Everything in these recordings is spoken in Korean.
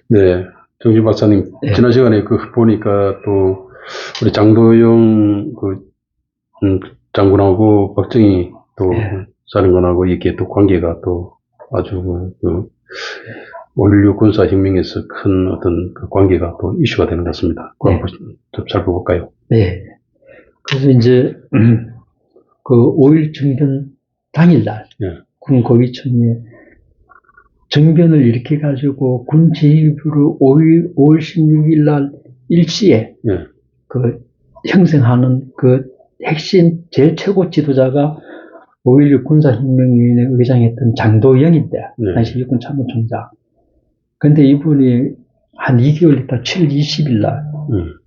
네, 정진 박사님, 네. 지난 시간에 보니까 또, 우리 장도영 장군하고 박정희 또 네. 사령관하고 이렇게 또 관계가 또 아주 5.16 군사혁명에서 큰 어떤 그 관계가 또 이슈가 되는 것 같습니다. 그 한번 좀 살펴볼까요? 네. 그래서 이제, 그 5.1 정변 당일날, 군 고위청에 정변을 일으켜가지고 군 지휘부로 5월 16일 날 일시에 그 형성하는 그 핵심 제일 최고 지도자가 5.16 군사혁명위원회 의장했던 장도영인데, 당시 육군 참모총장. 근데 이분이 한 2개월 있다 7월 20일 날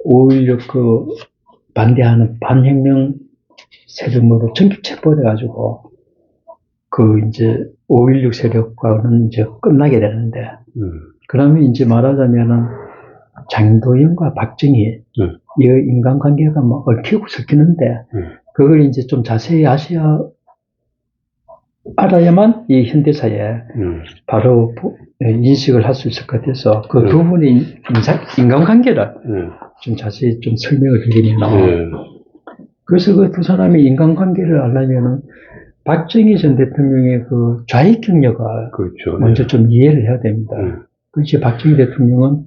5.16 그 반대하는 반혁명 세력으로 전격 체포돼가지고 그 이제 5.16 세력과는 이제 끝나게 되는데, 그러면 이제 말하자면은 장도영과 박정희 이 인간관계가 막 얽히고 설키는데, 그걸 이제 좀 자세히 알아야만 이 현대사에 바로 인식을 할 수 있을 것 같아서 그 두 분의 인간관계를 좀 자세히 좀 설명을 드리면, 그래서 그 두 사람의 인간관계를 알려면은 박정희 전 대통령의 그 좌익 경력을 먼저 좀 이해를 해야 됩니다. 그렇지, 박정희 대통령은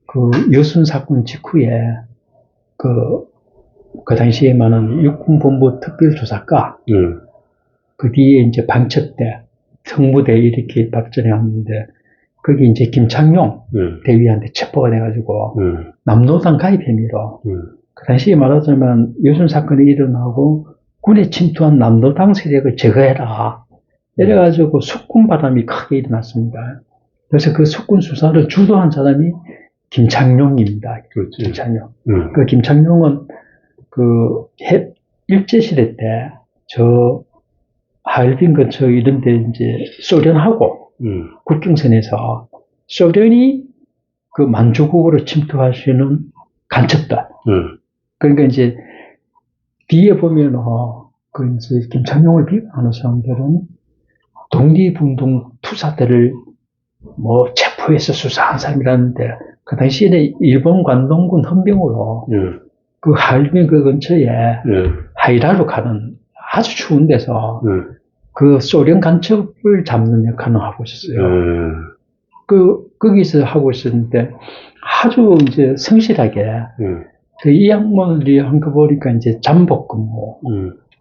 그 여순 사건 직후에 그 당시에 많은 육군본부 특별조사과, 그 뒤에 이제 방첩대, 성무대 이렇게 발전해왔는데, 거기 이제 김창룡 대위한테 체포가 돼가지고 남노당 가입 혐의로, 그 당시에 말하자면 여순 사건이 일어나고 군에 침투한 남노당 세력을 제거해라 이래가지고 숙군 바람이 크게 일어났습니다. 그래서 그 숙군 수사를 주도한 사람이 김창룡입니다. 그렇지. 김창룡. 그 김창룡은 그 일제시대 때 저 하얼빈 근처 이런 데 이제 소련하고 국경선에서 소련이 그 만주국으로 침투할 수 있는 간첩들. 그러니까 이제 뒤에 보면 그 이제 김창룡을 비판하는 사람들은 독립운동 투사들을 뭐 체포해서 수사한 사람이라는데, 그 당시에는 일본 관동군 헌병으로 그 하얼빈 그 근처에 하이라로 가는 아주 추운 데서 그 소련 간첩을 잡는 역할을 하고 있었어요. 거기서 하고 있었는데 아주 이제 성실하게 이 양반들이 한 거 보니까 이제 잠복 근무,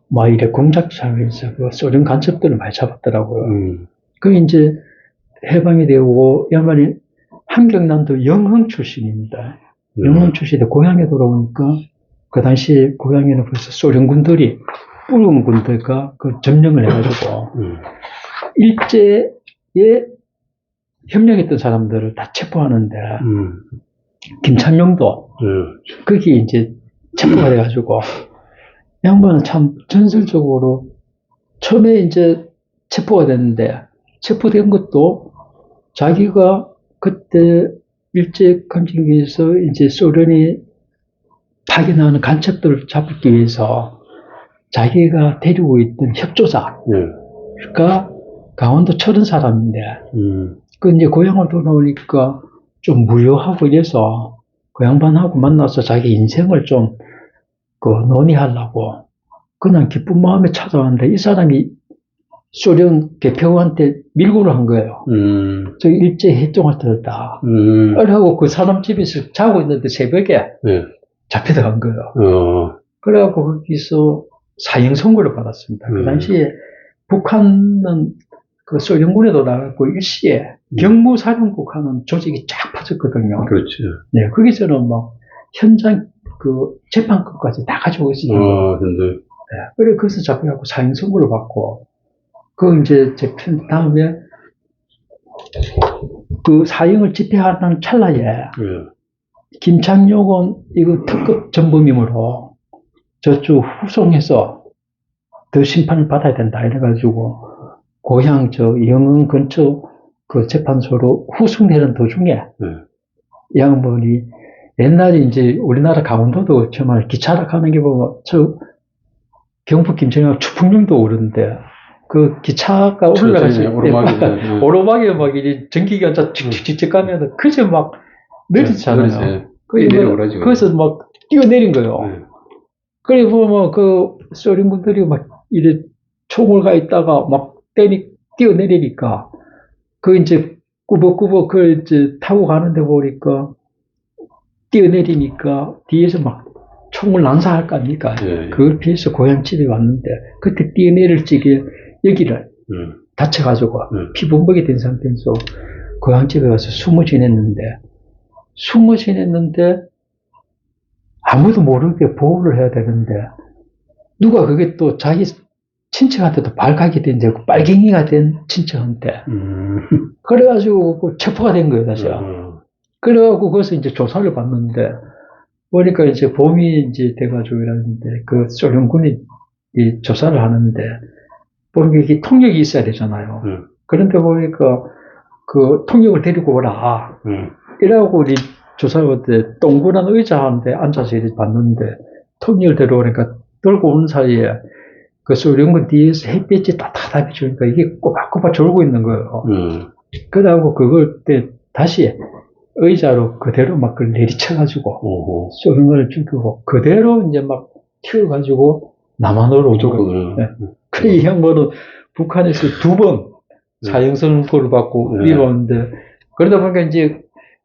뭐 이래 공작차에서 그 소련 간첩들을 많이 잡았더라고요. 그 이제 해방이 되고, 양반이 한경남도 영흥 출신입니다. 영흥 출신에 고향에 돌아오니까 그 당시 고향에는 벌써 소련군들이, 붉은 군들과 그 점령을 해가지고 일제에 협력했던 사람들을 다 체포하는데, 김창룡도 거기 이제 체포가 돼가지고, 양반은 참 전설적으로 처음에 이제 체포가 됐는데, 체포된 것도 자기가 그때 일제 강점기에서 이제 소련이 파견하는 간첩들을 잡기 위해서 자기가 데리고 있던 협조자가 강원도 철원 사람인데, 그 이제 고향을 돌아오니까 좀 무료하고 이래서 그 양반하고 만나서 자기 인생을 좀 그 논의하려고 그냥 기쁜 마음에 찾아왔는데, 이 사람이 소련 개표한테 밀고를 한 거예요. 저 일제 해종을 들었다. 그래갖고 그 사람 집에서 자고 있는데 새벽에 잡혀들어간 거예요. 그래갖고 거기서 사형 선고를 받았습니다. 그 당시에 북한은 그 소련군에도 나갔고 일시에 경무사령국 하는 조직이 쫙 퍼졌거든요. 그렇지. 네, 거기서는 막 현장 그 재판권까지 다 가지고 있었어요. 근데. 네, 그래, 거기서 잡혀갖고 사형 선고를 받고, 그 이제 잡힌 다음에 그 사형을 집행하는 찰나에 김창룡은 이거 특급 전범이므로 저쪽 후송해서 더 심판을 받아야 된다 이래가지고 고향 저 영흥 근처 그 재판소로 후송되는 도중에 양반이 옛날에 이제 우리나라 강원도도 정말 기차로 가는 게 보면 저 경북 김천이나 추풍령도 오르는데 그 기차가 올라가실 때 오르막이, 막 오르막에 막 이제 전기가 직직직직 가면 그저 막 느리잖아요. 뛰어내려오라지. 그래서 막 뛰어내린 거예요. 네. 그리고 뭐 그 소련군들이 막 이래 총을 가 있다가 막 뛰어내리니까 그 이제 꾸벅꾸벅 그 이제 타고 가는데 보니까 뛰어내리니까 뒤에서 막 총을 난사할 거 아닙니까? 예, 예. 그걸 피해서 고향집에 왔는데 그때 뛰어내릴 적에 여기를 다쳐가지고 피범벅이 된 상태에서 고향집에 가서 숨어 지냈는데 아무도 모르게 보호를 해야 되는데 누가 그게 또 자기 친척한테도 발각이 된데 빨갱이가 된 친척한테 그래가지고 그 체포가 된 거예요 다시. 그래가지고 거기서 이제 조사를 받는데 보니까 이제 봄이 이제 돼가지고 이러는데 그 소련군이 이 조사를 하는데 보니까 이게 통역이 있어야 되잖아요. 그런데 보니까 그 통역을 데리고 오라. 이라고 우리 조사할 때 동그란 의자한테 앉아서 이렇게 봤는데 통역을 데려오니까 들고 오는 사이에 그 소련군 뒤에서 햇빛이 따뜻하게 주니까 이게 꼬박꼬박 졸고 있는 거예요. 그러고 그걸 때 다시 의자로 그대로 막 그걸 내리쳐가지고 소련군을 죽이고 그대로 이제 막 튀어가지고 남한으로 오고. 네. 그래 이 양반은 북한에서 2번 사형 선고를 받고 이러는데 그러다 보니까 이제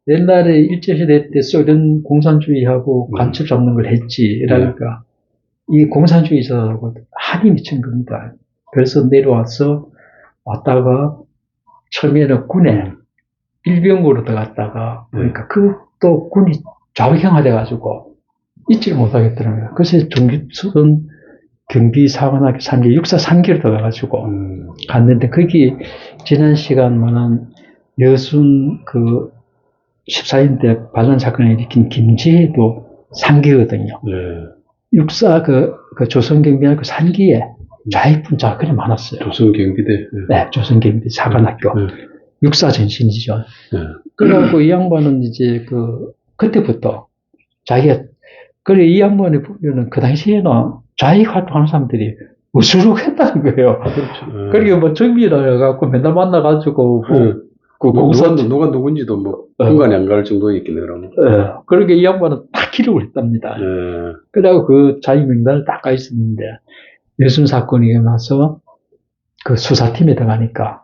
옛날에 일제시대 때 소련 공산주의하고 간첩 잡는 걸 했지. 이러니까 이 공산주의자하고 한이 미친 겁니다. 그래서 내려와서 왔다가 처음에는 군에 일병으로 들어갔다가 그러니까 그또 군이 좌우형화돼가지고 잊지를 못하겠더라고요. 그래서 종기수선 경비사관학교 3기, 육사 3기로 들어가가지고 갔는데 거기 지난 시간만은 여순 그 14인대 반란 사건을 일으킨 김지혜도 3기거든요. 육사 그 조선경비학교 3기에 좌익분자가 그리 많았어요. 조선경비대. 네, 조선경비 사관학교. 육사 전신이죠. 그래갖고 이 양반은 이제 그때부터 자기가, 그래, 이 양반이 보면은 그 당시에는 좌익 활동하는 사람들이 우수룩했다는 거예요. 그렇죠. 그러니까 뭐 정비를 해갖고 맨날 만나가지고 누가 누군지도 뭐 공간에 안 갈 정도였겠네 그러면. 그러니까 이 양반은 다 기록을 했답니다. 그래갖고 그 자기 명단을 딱 가 있었는데 여순 사건이 일어나서 그 수사팀에 들어가니까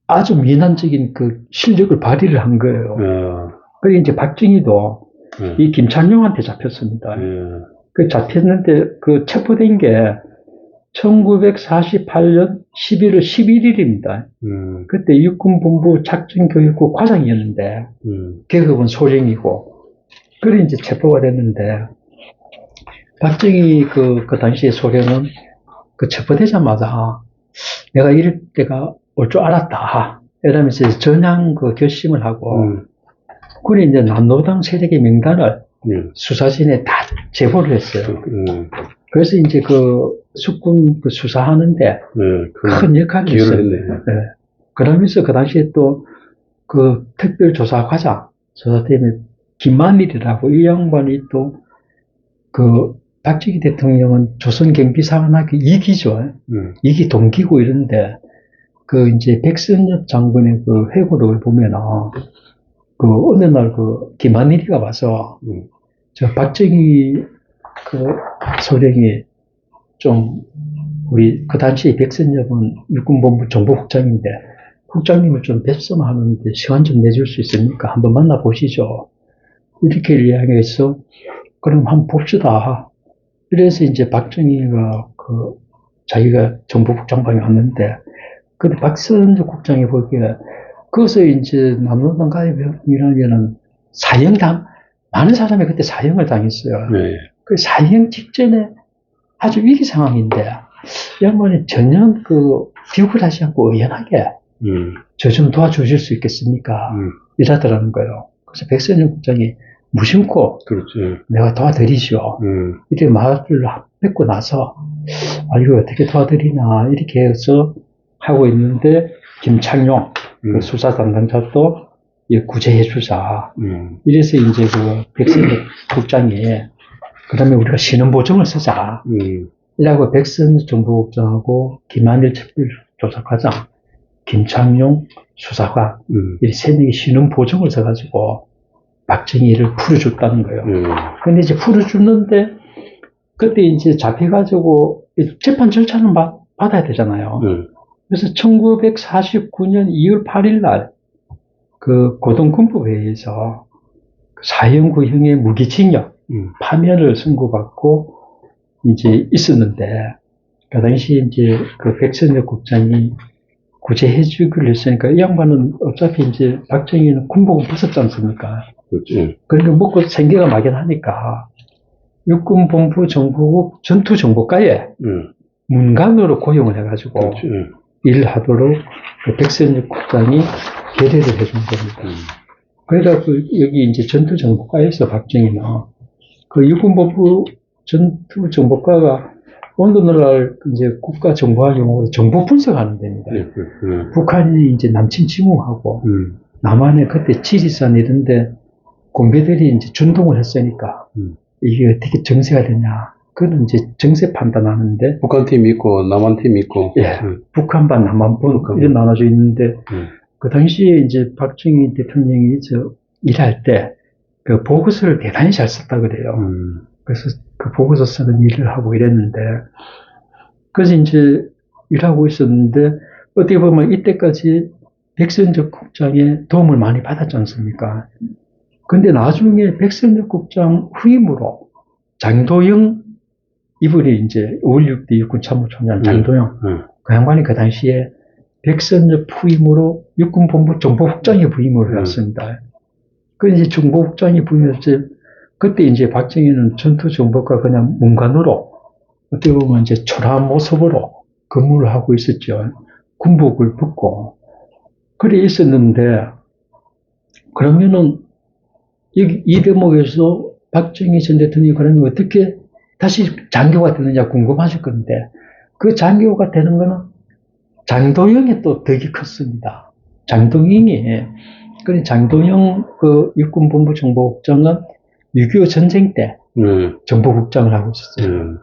아주 미난적인 그 실력을 발휘를 한 거예요. 그리고 이제 박정희도 이 김창룡한테 잡혔습니다. 그 잡혔는데 그 체포된 게 1948년 11월 11일입니다. 그때 육군본부 작전교육국 과장이었는데 계급은 소령이고 그래 이제 체포가 됐는데 박정희 그 당시에 소령은 그 체포되자마자 내가 이럴 때가 올 줄 알았다 이러면서 전향 그 결심을 하고 그래 이제 남노당 세력의 명단을 수사진에 다 제보를 했어요. 그래서 이제 그 숙군 그 수사하는데 큰 역할을 했어요. 그러면서 그 당시에 또 그 특별조사과장 조사팀에 김만일이라고 이 양반이 또 그 박정희 대통령은 조선경비사관학교 2기죠. 2기 동기고 이런데 그 이제 백선엽 장군의 그 회고록을 보면은 그 어느 날 그 김한일이가 와서 저 박정희 그 소령이 좀 우리 그 당시 백선엽은 육군본부 정보국장인데 국장님을 좀 뵀으면 하는데 시간 좀 내줄 수 있습니까? 한번 만나보시죠. 이렇게 이야기해서 그럼 한번 봅시다. 그래서 이제 박정희가 그 자기가 정보국장방에 왔는데 근데 박선엽 국장이 보기에 거기서 이제 남노당 가입이라면은 많은 사람이 그때 사형을 당했어요. 그 사형 직전에 아주 위기 상황인데, 이 양반이 전혀 비굴하지 않고 의연하게, 저 좀 도와주실 수 있겠습니까? 이러더라는 거예요. 그래서 백선엽 국장이 무심코, 그렇지. 내가 도와드리죠. 이렇게 말을 맺고 나서, 이거 어떻게 도와드리나, 이렇게 해서 하고 있는데, 김창룡, 그 수사 담당자도 구제해주자. 이래서 이제 백선엽 국장이, 그 다음에 우리가 신원보증을 쓰자. 이라고 백선 정보국장하고 김한일 특별조사과장, 김창룡 수사관, 이 세 명이 신원 보증을 써가지고 박정희를 풀어줬다는 거예요. 근데 이제 풀어줬는데, 그때 이제 잡혀가지고 재판 절차는 받아야 되잖아요. 그래서 1949년 2월 8일 날, 그 고등군부회의에서 사형구형의 무기징역, 파면을 선고받고 이제 있었는데, 그 당시 이제 그 백선엽 국장이 구제해주기로 했으니까 이 양반은 어차피 이제 박정희는 군복을 벗었지 않습니까? 그렇지. 그러니까 먹고 생계가 막연하니까 육군본부 정보국 전투정보과에 문관으로 고용을 해가지고 그렇지. 일을 하도록 그 백선엽 국장이 배려를 해준 겁니다. 그래갖고 여기 이제 전투정보과에서 박정희는 그 육군본부 전투정보과가 오늘날 이제 국가정보학 용어로 정보 분석하는 데입니다. 북한이 이제 남침 침공하고 남한에 그때 지리산 이런데 공배들이 이제 준동을 했으니까 이게 어떻게 정세가 되냐. 그건 이제 정세 판단하는데 북한 팀이 있고 남한 팀이 있고 예, 북한반 남한반 이런 나눠져 있는데 그 당시에 이제 박정희 대통령이 일할 때 그 보고서를 대단히 잘 썼다 그래요. 그래서 그 보고서 쓰는 일을 하고 이랬는데, 그래서 이제 일하고 있었는데, 어떻게 보면 이때까지 백선엽 국장의 도움을 많이 받았지 않습니까? 근데 나중에 백선엽 국장 후임으로 장도영, 이분이 이제 5.16 때 육군 참모총장 장도영, 그 양반이 그 당시에 백선엽 후임으로 육군본부 정보국장에 부임을 해왔습니다. 그 이제 정보국장이 부임했을 때, 그때 이제 박정희는 전투정보과 그냥 문관으로 어떻게 보면 이제 초라한 모습으로 근무를 하고 있었죠. 군복을 벗고. 그래 있었는데, 그러면은 이 대목에서 박정희 전 대통령이 그러면 어떻게 다시 장교가 되느냐 궁금하실 건데, 그 장교가 되는 거는 장도영의 또 덕이 컸습니다. 장도영이, 그래 장도영 그 육군본부 정보국장은 6.25 전쟁 때 정보국장을 하고 있었어요.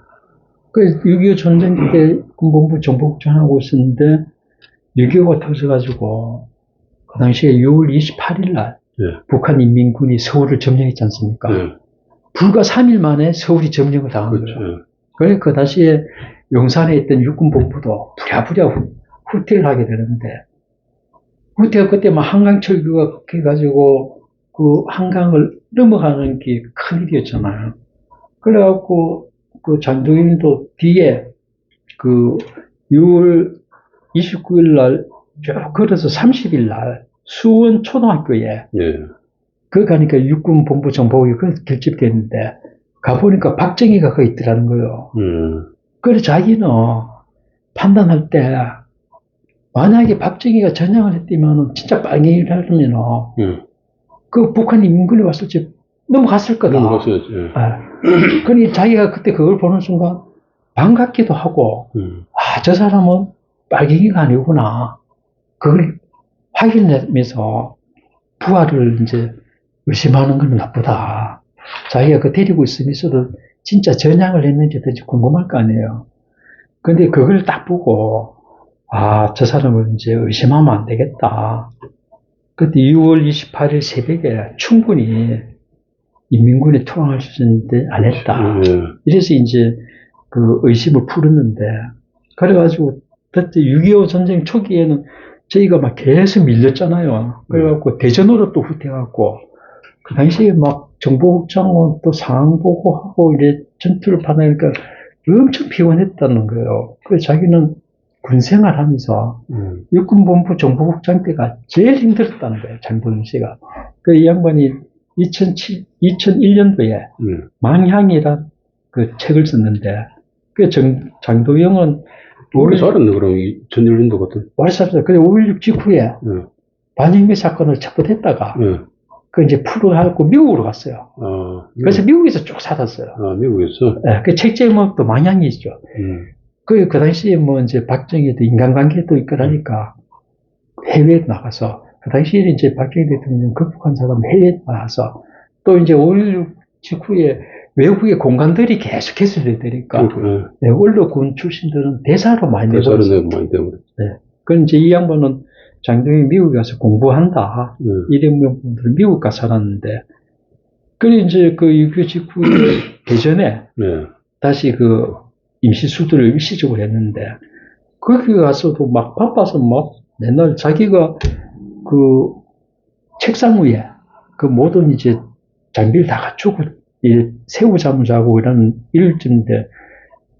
그 6.25 전쟁 때 군본부 정보국장을 하고 있었는데 6.25가 터져가지고 그 당시에 6월 28일 날 북한 인민군이 서울을 점령했지 않습니까? 불과 3일 만에 서울이 점령을 당한 거예요. 그래서 그 당시에 용산에 있던 육군본부도 부랴부랴 후퇴를 하게 되는데, 후퇴가 그때 막 한강철교가 해가지고 그 한강을 넘어가는 게 큰일이었잖아요. 그래갖고 그 장도영도 뒤에 그 6월 29일 날 쭉 걸어서 30일 날 수원 초등학교에 그 가니까 육군본부 정보국이 결집됐는데 가보니까 박정희가 거기 있더라는 거예요. 그래서 자기는 판단할 때 만약에 박정희가 전향을 했다면 진짜 빨갱이를 하려면 그 북한 인민군이 왔을 때 넘어갔을 거다. 넘어갔어야지. 그러니 자기가 그때 그걸 보는 순간 반갑기도 하고, 저 사람은 빨갱이가 아니구나. 그걸 확인하면서 부하를 이제 의심하는 건 나쁘다. 자기가 그 데리고 있으면서도 진짜 전향을 했는지 도대체 궁금할 거 아니에요. 근데 그걸 딱 보고, 저 사람을 이제 의심하면 안 되겠다. 그때 6월 28일 새벽에 충분히 인민군에 투항할 수 있는데 안 했다. 이래서 이제 그 의심을 풀었는데, 그래가지고 그때 6.25 전쟁 초기에는 저희가 막 계속 밀렸잖아요. 그래갖고 대전으로 또 후퇴하고, 그 당시에 막 정보국장은 또 상황 보고 하고 이래 전투를 받으니까 엄청 피곤했다는 거예요. 그래서 자기는 군 생활하면서 육군본부 정보국장 때가 제일 힘들었다는 거예요, 장도영 씨가. 그 이 양반이 2001년도에 망향이란 그 책을 썼는데, 그 장도영은 오래 살았네, 그럼, 2001년도 같은. 오래 살았어요. 근데 5.16 직후에 반영미 사건을 척도했다가 그 이제 풀어갖고 미국으로 갔어요. 그래서 미국에서 쭉 살았어요. 미국에서? 네, 그 책 제목도 망향이죠. 그 당시에 뭐 이제 박정희도 인간관계도 있고 하니까 해외에 나가서, 그 당시에 이제 박정희 대통령 극복한 사람 해외에 나가서 또 이제 5.16 직후에 외국의 공간들이 계속 개설돼야 되니까, 네, 원로군 출신들은 대사로 많이 대사로 내버렸어요. 내고 많이 되고. 네. 그럼 이제 이 양반은 장동이 미국에 가서 공부한다. 이런 분들 미국 가서 살았는데, 그래 이제 그 6.25 직후 대전에 네. 다시 그 임시수도를 일시적으로 했는데, 거기 가서도 막 바빠서 막 맨날 자기가 그 책상 위에 그 모든 이제 장비를 다 갖추고 새우잠을 자고 이런 일쯤인데,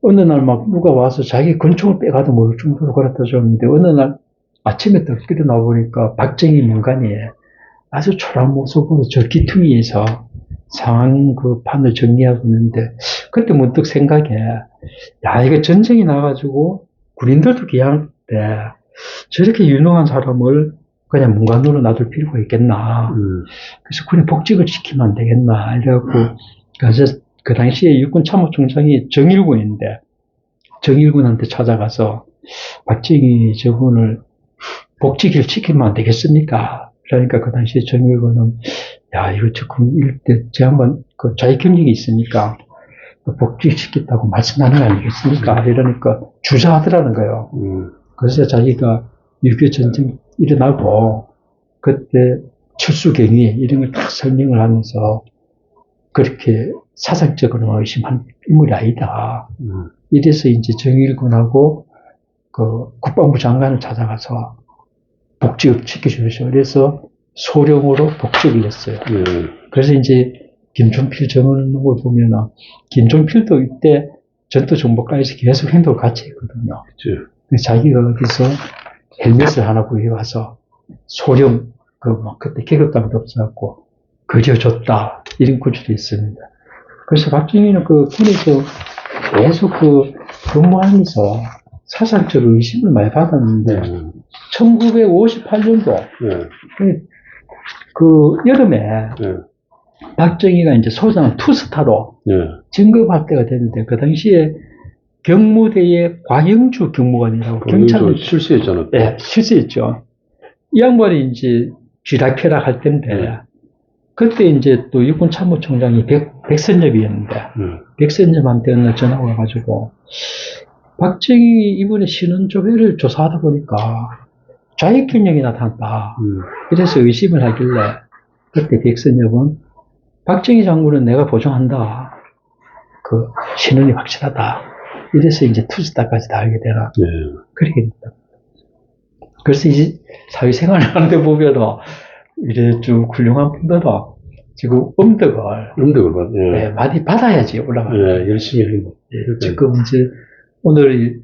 어느 날 막 누가 와서 자기 권총을 빼가도 모를 정도로 그랬다 줬는데, 어느 날 아침에 떡 일어나 보니까 박정희 민관이 아주 초라한 모습으로 저 기퉁이에서 상황 그 판을 정리하고 있는데, 그때 문득 생각에, 야, 이게 전쟁이 나가지고 군인들도 귀한데 저렇게 유능한 사람을 그냥 문관으로 놔둘 필요가 있겠나. 그래서 군인 복직을 시키면 안 되겠나. 이래갖고, 그래서 그 당시에 육군 참모총장이 정일군인데, 정일군한테 찾아가서 박정희 저분을 복직을 시키면 안 되겠습니까? 그러니까 그 당시에 정일군은, 야, 이거 조금 일대 제 한번 그 자기 경력이 있으니까 복직시켰다고 말씀하는 거 아니겠습니까? 이러니까 주저하더라는 거예요. 그래서 자기가 6.25 전쟁 일어나고 그때 철수경위 이런 걸 다 설명을 하면서 그렇게 사상적으로 의심한 인물이 아니다. 이래서 이제 정일군하고 그 국방부 장관을 찾아가서 복직을 시켜주셔. 그래서 소령으로 복직을 했어요. 그래서 이제 김종필 전원을 보면은 김종필도 이때 전투정보과에서 계속 행동을 같이 했거든요. 그래서 자기가 어디서 헬멧을 하나 구해와서 소령 그때 계급감도 없어갖고 그려줬다 이런 구절이 있습니다. 그래서 박정희는 그 군에서 계속 그 근무하면서 사상적으로 의심을 많이 받았는데 1958년도 그 여름에 박정희가 이제 소장 투스타로 진급할 때가 됐는데, 그 당시에 경무대의 곽영주 경무관이라고 경찰을 실시했잖아. 네, 실시했죠. 이 양반이 이제 쥐락펴락 할 때인데, 그때 이제 또 육군 참모총장이 백선엽이었는데, 백선엽한테 어느 날 전화가 와가지고, 박정희 이번에 신원조회를 조사하다 보니까 좌익 경력이 나타났다. 그래서 의심을 하길래, 그때 백선엽은 박정희 장군은 내가 보증한다. 그 신원이 확실하다. 이래서 이제 투스타까지 다 알게 되나. 그렇게 됐다. 그래서 이제 사회생활을 하는데 보면은 이래 쭉 훌륭한 분들은 지금 음덕을 많이 받아야지 올라가요. 열심히 해. 지금 이제 오늘이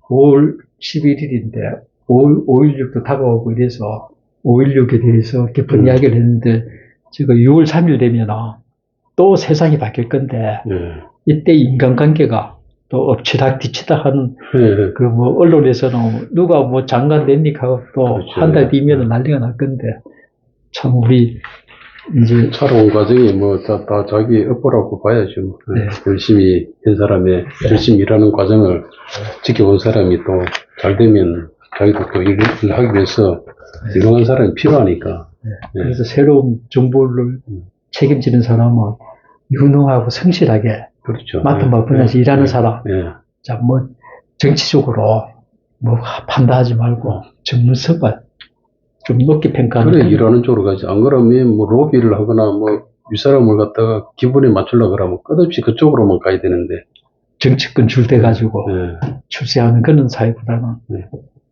5월 11일인데 5.16도 다가오고 이래서 5.16에 대해서 깊은 이야기를 했는데, 지금 6월 3일 되면 또 세상이 바뀔 건데, 이때 인간관계가 또 엎치락 뒤치락 하는 그 뭐 언론에서는 누가 뭐 장관 됩니까? 또 한 달 뒤면 난리가 날 건데, 참 우리 이제 살아온 과정이 뭐 다 자기 업보라고 봐야죠. 뭐. 열심히 한 사람의 열심히 일하는 과정을 지켜본 사람이 또 잘 되면 자기도 또 일을 하기 위해서 유능한 사람이 필요하니까. 그래서 새로운 정보를 책임지는 사람은 유능하고 성실하게 맡은 바 분야에서 일하는 사람. 자, 뭐 정치적으로 뭐 판단하지 말고 전문성을 좀 높게 평가하는. 그래, 일하는 쪽으로 가지. 안 그러면 뭐 로비를 하거나 뭐 윗사람을 갖다가 기분에 맞추려고 그러면 끝없이 그쪽으로만 가야 되는데. 정치권 줄대가지고 출세하는 그런 사회보다는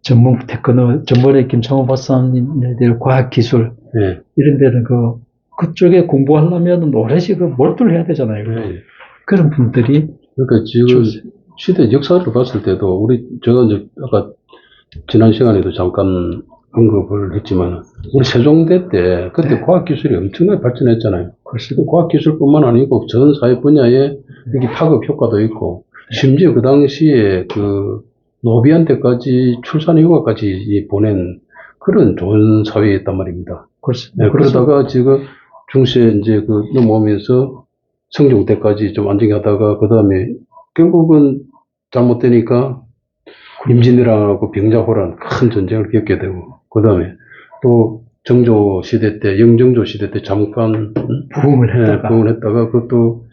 전문 테크노, 전번에 김창호 박사님에 대한 과학기술 이런 데는 그쪽에 공부하려면 오롯이 몰두를 해야 되잖아요. 그런 분들이. 그러니까 지금 시대 역사를 봤을 때도 제가 이제 아까 지난 시간에도 잠깐 언급을 했지만, 우리 세종대 때 그때 과학기술이 엄청나게 발전했잖아요. 그 과학기술뿐만 아니고 전 사회 분야에 여기 파급 효과도 있고, 심지어 그 당시에 그 노비한테까지 출산 휴가까지 보낸 그런 좋은 사회였단 말입니다. 그러다가 지금 중시에 이제 넘어오면서 성종대까지 좀 안정하다가 그 다음에 결국은 잘못되니까 임진왜란하고 병자호란 큰 전쟁을 겪게 되고, 그 다음에 또 정조 시대 때, 영정조 시대 때 잠깐 부흥을 했다가 그것도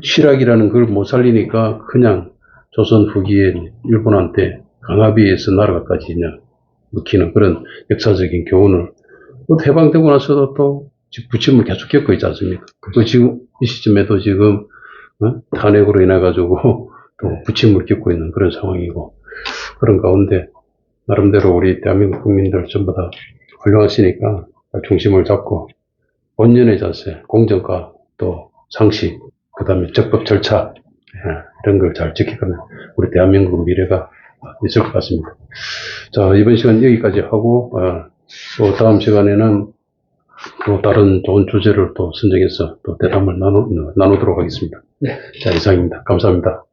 실학이라는 걸 못 살리니까 그냥 조선 후기에 일본한테 강압위에서 나라가까지 그냥 먹히는 그런 역사적인 교훈을 또 해방되고 나서도 또 부침을 계속 겪고 있지 않습니까? 또 지금 이 시점에도 지금 탄핵으로 인해 가지고 또 부침을 겪고 있는 그런 상황이고 그런 가운데 나름대로 우리 대한민국 국민들 전부 다 훌륭하시니까 중심을 잡고 본연의 자세, 공정과 또 상식, 그 다음에 적법 절차 이런 걸 잘 지키면 우리 대한민국 미래가 있을 것 같습니다. 자, 이번 시간 여기까지 하고 또 다음 시간에는 또 다른 좋은 주제를 또 선정해서 또 대담을 나누도록 하겠습니다. 네. 자, 이상입니다. 감사합니다.